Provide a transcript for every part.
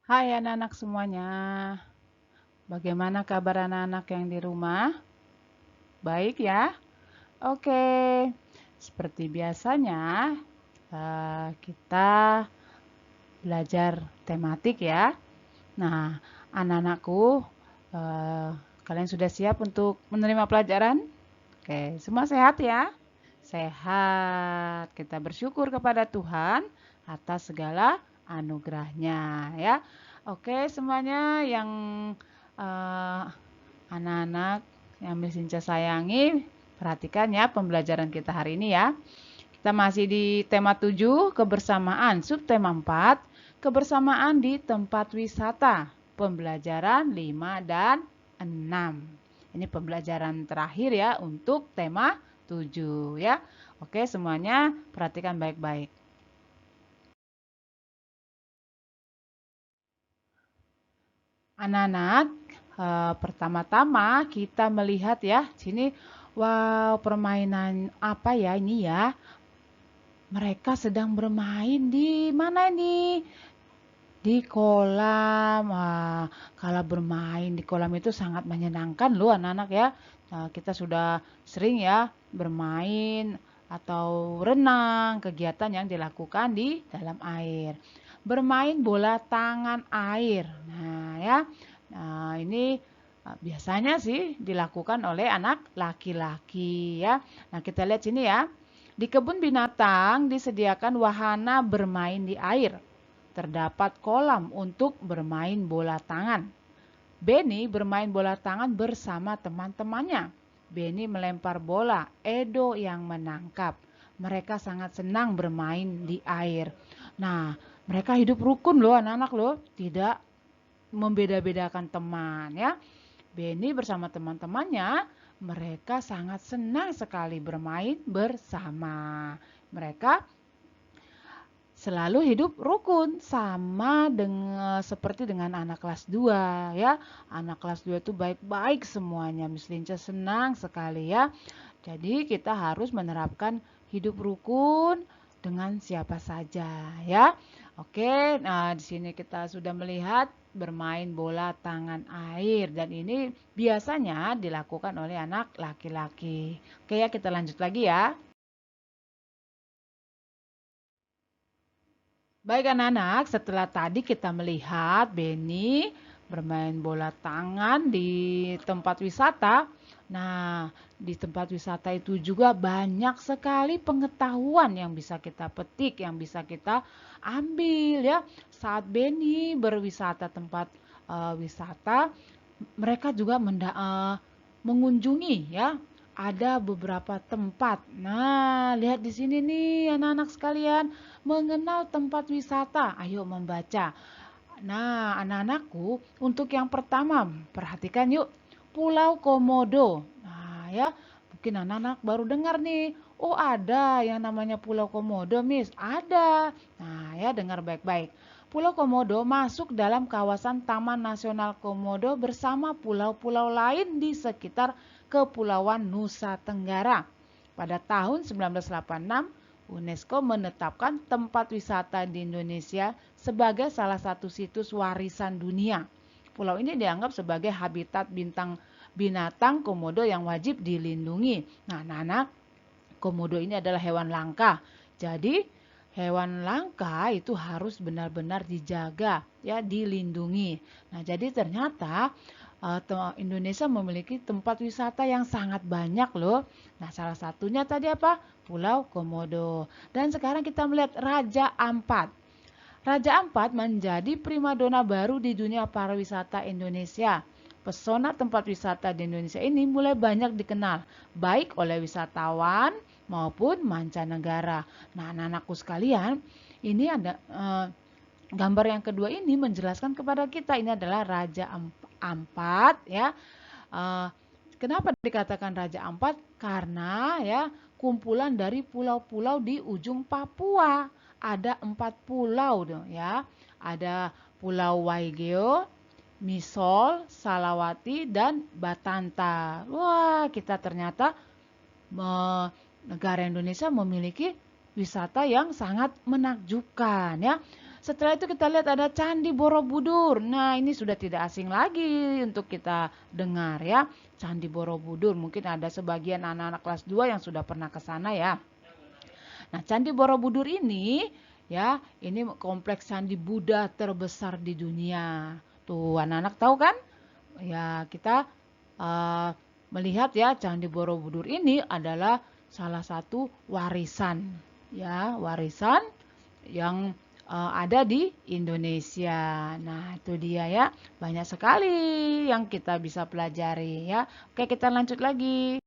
Hai anak-anak semuanya, bagaimana kabar anak-anak yang di rumah? Baik ya? Oke, seperti biasanya kita belajar tematik ya. Nah, anak-anakku, eh, kalian sudah siap untuk menerima pelajaran? Oke, semua sehat ya? Sehat. Kita bersyukur kepada Tuhan atas segala anugerahnya ya. Oke, semuanya yang eh, anak-anak yang Miss Inca sayangi, perhatikan ya pembelajaran kita hari ini ya. Kita masih di tema 7, kebersamaan, subtema 4, kebersamaan di tempat wisata. Pembelajaran 5 dan 6. Ini pembelajaran terakhir ya untuk tema 7 ya. Oke, semuanya perhatikan baik-baik. Anak-anak, pertama-tama kita melihat ya, sini wow, permainan apa ya ini ya? Mereka sedang bermain di mana ini? Di kolam. Wah, kalau bermain di kolam itu sangat menyenangkan loh anak-anak ya. Nah, kita sudah sering ya bermain atau renang, kegiatan yang dilakukan di dalam air. Bermain bola tangan air. Nah, ya. Nah, ini biasanya sih dilakukan oleh anak laki-laki ya. Nah, kita lihat sini ya. Di kebun binatang disediakan wahana bermain di air. Terdapat kolam untuk bermain bola tangan. Benny bermain bola tangan bersama teman-temannya. Benny melempar bola, Edo yang menangkap. Mereka sangat senang bermain di air. Nah, mereka hidup rukun loh anak-anak loh, tidak membeda-bedakan teman ya. Benny bersama teman-temannya, mereka sangat senang sekali bermain bersama. Mereka selalu hidup rukun sama dengan seperti dengan anak kelas 2 ya. Anak kelas 2 itu baik-baik semuanya. Miss Linca senang sekali ya. Jadi kita harus menerapkan hidup rukun dengan siapa saja ya. Oke, nah di sini kita sudah melihat bermain bola tangan air dan ini biasanya dilakukan oleh anak laki-laki. Oke ya, kita lanjut lagi ya. Baik anak-anak, setelah tadi kita melihat Benny bermain bola tangan di tempat wisata. Nah, di tempat wisata itu juga banyak sekali pengetahuan yang bisa kita petik, yang bisa kita ambil ya. Saat Benny berwisata tempat wisata, mereka juga mengunjungi ya. Ada beberapa tempat. Nah, lihat di sini nih anak-anak sekalian, mengenal tempat wisata. Ayo membaca. Nah, anak-anakku, untuk yang pertama, perhatikan yuk, Pulau Komodo. Nah, ya, mungkin anak-anak baru dengar nih. Oh, ada yang namanya Pulau Komodo, Miss. Ada. Nah, ya, dengar baik-baik. Pulau Komodo masuk dalam kawasan Taman Nasional Komodo bersama pulau-pulau lain di sekitar Kepulauan Nusa Tenggara. Pada tahun 1986, UNESCO menetapkan tempat wisata di Indonesia sebagai salah satu situs warisan dunia. Pulau ini dianggap sebagai habitat binatang komodo yang wajib dilindungi. Nah, anak-anak, komodo ini adalah hewan langka. Jadi, hewan langka itu harus benar-benar dijaga, ya, dilindungi. Nah, jadi ternyata Indonesia memiliki tempat wisata yang sangat banyak loh. Nah, salah satunya tadi apa? Pulau Komodo. Dan sekarang kita melihat Raja Ampat. Raja Ampat menjadi primadona baru di dunia pariwisata Indonesia. Pesona tempat wisata di Indonesia ini mulai banyak dikenal, baik oleh wisatawan maupun mancanegara. Nah, anak-anakku sekalian, ini ada gambar yang kedua ini menjelaskan kepada kita ini adalah Raja Ampat ya. Eh, Kenapa dikatakan Raja Ampat? Karena ya kumpulan dari pulau-pulau di ujung Papua. Ada 4 pulau dong ya. Ada Pulau Waigeo, Misol, Salawati, dan Batanta. Wah, kita ternyata negara Indonesia memiliki wisata yang sangat menakjubkan ya. Setelah itu kita lihat ada Candi Borobudur. Nah, ini sudah tidak asing lagi untuk kita dengar ya. Candi Borobudur. Mungkin ada sebagian anak-anak kelas 2 yang sudah pernah ke sana ya. Nah, Candi Borobudur ini ya, ini kompleks candi Buddha terbesar di dunia. Tuh, anak-anak tahu kan? Ya, kita uh, melihat ya Candi Borobudur ini adalah salah satu warisan ya, warisan yang ada di Indonesia. Nah, itu dia ya. Banyak sekali yang kita bisa pelajari ya. Oke, kita lanjut lagi.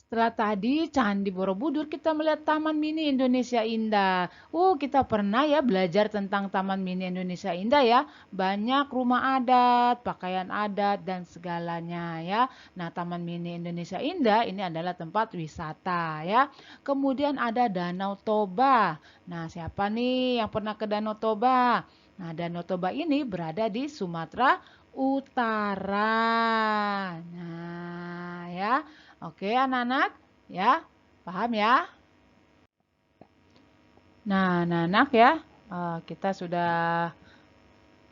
Setelah tadi Candi Borobudur, kita melihat Taman Mini Indonesia Indah. Kita pernah ya belajar tentang Taman Mini Indonesia Indah ya. Banyak rumah adat, pakaian adat, dan segalanya ya. Nah, Taman Mini Indonesia Indah ini adalah tempat wisata ya. Kemudian ada Danau Toba. Nah, siapa nih yang pernah ke Danau Toba? Nah, Danau Toba ini berada di Sumatera Utara. Nah, ya. Oke, anak-anak, ya, paham ya? Nah, anak-anak ya, kita sudah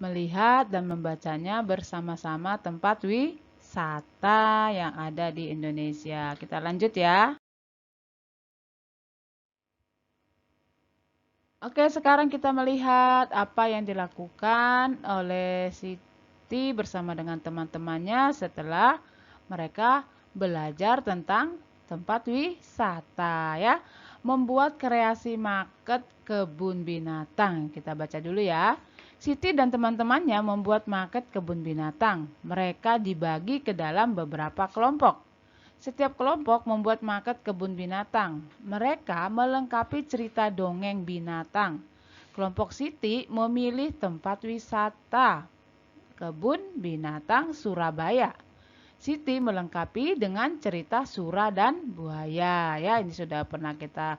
melihat dan membacanya bersama-sama tempat wisata yang ada di Indonesia. Kita lanjut ya. Oke, sekarang kita melihat apa yang dilakukan oleh Siti bersama dengan teman-temannya setelah mereka belajar tentang tempat wisata ya. Membuat kreasi market kebun binatang. Kita baca dulu ya. Siti dan teman-temannya membuat market kebun binatang. Mereka dibagi ke dalam beberapa kelompok. Setiap kelompok membuat market kebun binatang. Mereka melengkapi cerita dongeng binatang. Kelompok Siti memilih tempat wisata kebun binatang Surabaya. Siti melengkapi dengan cerita Sura dan buaya. Ya, ini sudah pernah kita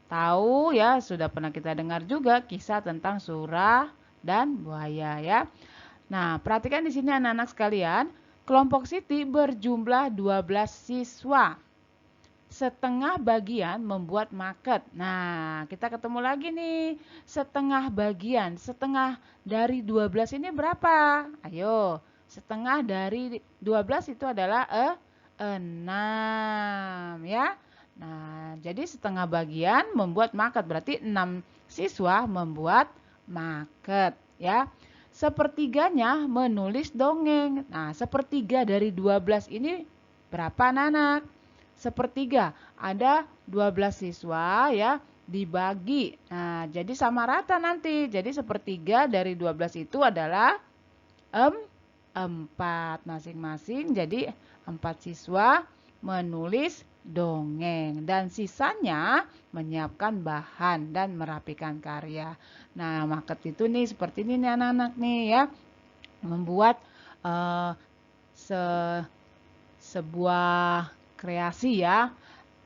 tahu ya, sudah pernah kita dengar juga kisah tentang Sura dan buaya ya. Nah, perhatikan di sini anak-anak sekalian, kelompok Siti berjumlah 12 siswa. Setengah bagian membuat market. Nah, kita ketemu lagi nih. Setengah bagian. Setengah dari 12 ini berapa? Ayo, setengah dari 12 itu adalah 6 ya. Nah, jadi setengah bagian membuat market. Berarti 6 siswa membuat market ya. Sepertiganya menulis dongeng. Nah, sepertiga dari 12 ini berapa anak-anak? Sepertiga. Ada 12 siswa ya, dibagi. Nah, jadi sama rata nanti. Jadi sepertiga dari 12 itu adalah 4 masing-masing. Jadi 4 siswa menulis dongeng dan sisanya menyiapkan bahan dan merapikan karya. Nah, market itu nih seperti ini nih anak-anak nih ya. Membuat se sebuah kreasi ya.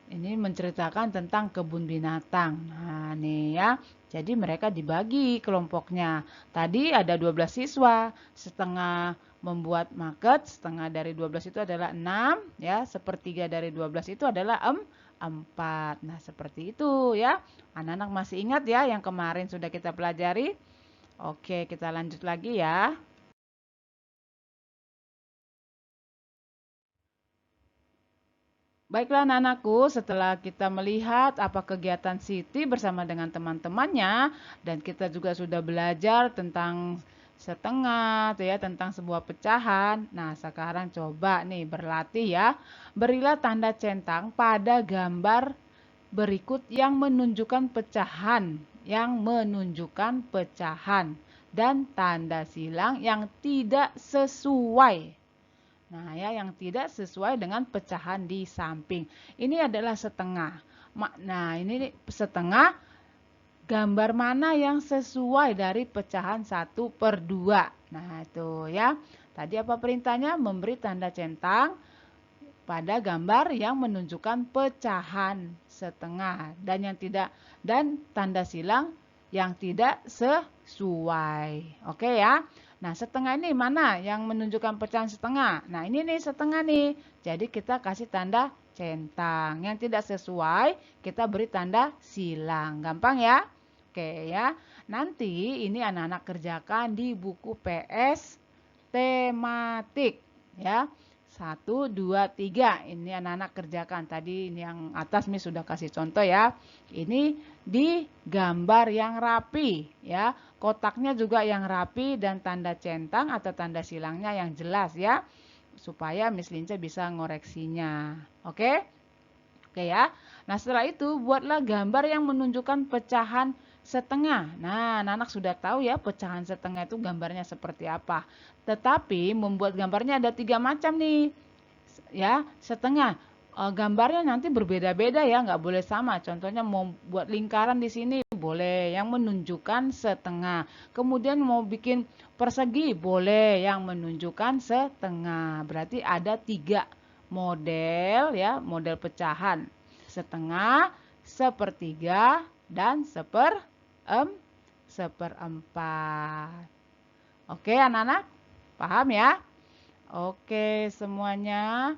Ini menceritakan tentang kebun binatang. Nah, nih ya. Jadi mereka dibagi kelompoknya. Tadi ada 12 siswa, setengah membuat market, setengah dari 12 itu adalah 6 ya, sepertiga dari 12 itu adalah 4. Nah, seperti itu ya. Anak-anak masih ingat ya yang kemarin sudah kita pelajari? Oke, kita lanjut lagi ya. Baiklah anak-anakku, setelah kita melihat apa kegiatan Siti bersama dengan teman-temannya dan kita juga sudah belajar tentang setengah tuh ya, tentang sebuah pecahan. Nah, sekarang coba nih berlatih ya. Berilah tanda centang pada gambar berikut yang menunjukkan pecahan dan tanda silang yang tidak sesuai. Nah, ya yang tidak sesuai dengan pecahan di samping. Ini adalah setengah. Nah, ini setengah gambar mana yang sesuai dari pecahan 1/2. Nah, itu ya. Tadi apa perintahnya? Memberi tanda centang pada gambar yang menunjukkan pecahan setengah dan tanda silang yang tidak sesuai. Oke ya. Nah, setengah ini mana yang menunjukkan pecahan setengah? Nah, ini nih setengah nih. Jadi kita kasih tanda centang. Yang tidak sesuai, kita beri tanda silang. Gampang ya? Oke ya. Nanti ini anak-anak kerjakan di buku PS tematik ya. 1, 2, 3. Ini anak-anak kerjakan. Tadi ini yang atas Miss sudah kasih contoh ya. Ini di gambar yang rapi ya. Kotaknya juga yang rapi dan tanda centang atau tanda silangnya yang jelas ya. Supaya Miss Lince bisa ngoreksinya. Oke? Oke ya. Nah, setelah itu buatlah gambar yang menunjukkan pecahan setengah. Nah, anak-anak sudah tahu ya pecahan setengah itu gambarnya seperti apa. Tetapi membuat gambarnya ada 3 macam nih. Ya, setengah. Gambarnya nanti berbeda-beda ya, nggak boleh sama. Contohnya mau buat lingkaran di sini boleh yang menunjukkan setengah. Kemudian mau bikin persegi boleh yang menunjukkan setengah. Berarti ada 3 model ya, model pecahan. Setengah, sepertiga, dan seperempat. Oke, anak-anak? Paham ya? Oke, semuanya.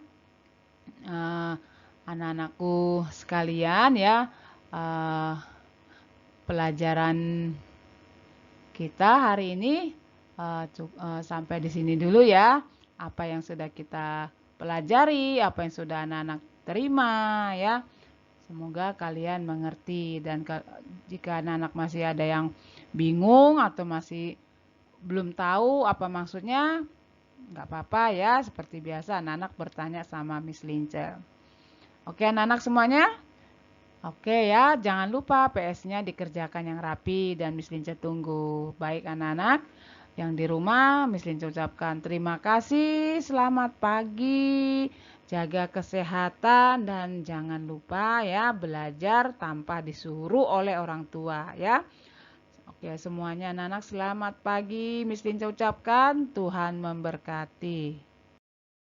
Anak-anakku sekalian ya, pelajaran kita hari ini sampai di sini dulu ya. Apa yang sudah kita pelajari, apa yang sudah anak-anak terima ya. Semoga kalian mengerti dan jika anak-anak masih ada yang bingung atau masih belum tahu apa maksudnya, nggak apa-apa ya. Seperti biasa anak-anak bertanya sama Miss Lince. Oke anak-anak semuanya? Oke ya, jangan lupa PS-nya dikerjakan yang rapi dan Miss Lince tunggu. Baik anak-anak yang di rumah, Miss Lince ucapkan terima kasih, selamat pagi, jaga kesehatan dan jangan lupa ya belajar tanpa disuruh oleh orang tua ya. Oke semuanya anak-anak selamat pagi, Miss Lince ucapkan Tuhan memberkati.